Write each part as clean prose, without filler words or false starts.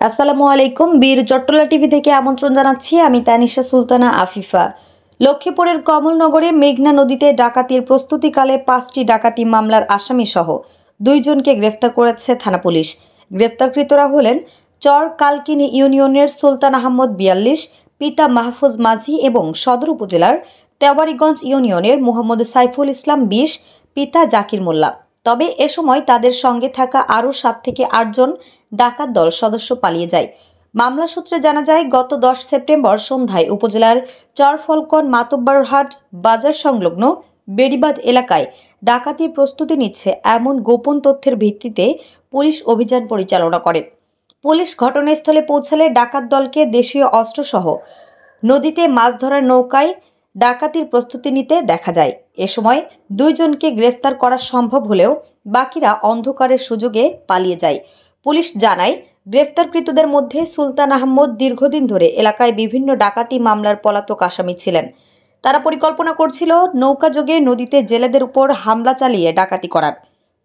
আসসালামু আলাইকুম। বীর চট্টলা টিভি থেকে আমন্ত্রণ জানাচ্ছি। আমি তানিশা সুলতানা আফিফা। লক্ষ্মীপুরের কমলনগরে মেঘনা নদীতে ডাকাতির প্রস্তুতিকালে 5টি ডাকাতি মামলার আসামি সহ 2 জনকে গ্রেফতার করেছে থানা পুলিশ। গ্রেফতারকৃতরা হলেন চর কালকিনি ইউনিয়নের সুলতান আহমদ 42, পিতা মাহফুজ মাঝি এবং সদর উপজেলার তেওয়ারীগঞ্জ ইউনিয়নের মোহাম্মদ সাইফুল ইসলাম 20, পিতা জাকির মোল্লা। তবে এ সময় তাদের সঙ্গে থাকা আরও 7 থেকে 8 জন ডাকাত দল সদস্য পালিয়ে যায়। মামলা সূত্রে জানা যায়, গত 10 সেপ্টেম্বর সন্ধ্যায় উপজেলার চরফলকন মাতব্বরহাট বাজার সংলগ্ন বেড়িবাঁধ এলাকায় ডাকাতির প্রস্তুতি নিচ্ছে এমন গোপন তথ্যের ভিত্তিতে পুলিশ অভিযান পরিচালনা করে। পুলিশ ঘটনাস্থলে পৌঁছালে ডাকাত দলকে দেশীয় অস্ত্রসহ নদীতে মাছ ধরার নৌকায় ডাকাতির প্রস্তুতি নিতে দেখা যায়। এ সময় 2 জনকে গ্রেফতার করা সম্ভব হলেও বাকিরা অন্ধকারের সুযোগে পালিয়ে যায়। পুলিশ জানায়, গ্রেফতারকৃতদের মধ্যে সুলতান আহমদ দীর্ঘদিন ধরে এলাকায় বিভিন্ন ডাকাতি মামলার পলাতক আসামি ছিলেন। তারা পরিকল্পনা করছিল নৌকাযোগে নদীতে জেলেদের উপর হামলা চালিয়ে ডাকাতি করার।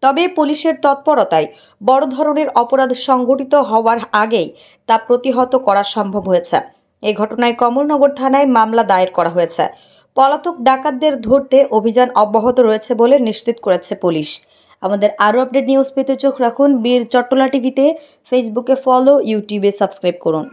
তবে পুলিশের তৎপরতায় বড় ধরনের অপরাধ সংঘটিত হওয়ার আগেই তা প্রতিহত করা সম্ভব হয়েছে। এই ঘটনায় কমলনগর থানায় মামলা দায়ের করা হয়েছে। পলাতক ডাকাতদের ধরতে অভিযান অব্যাহত রয়েছে বলে নিশ্চিত করেছে পুলিশ। আমাদের আরও আপডেট নিউজ পেতে চোখ রাখুন বীর চট্টলা টিভিতে। ফেসবুকে ফলো, ইউটিউবে সাবস্ক্রাইব করুন।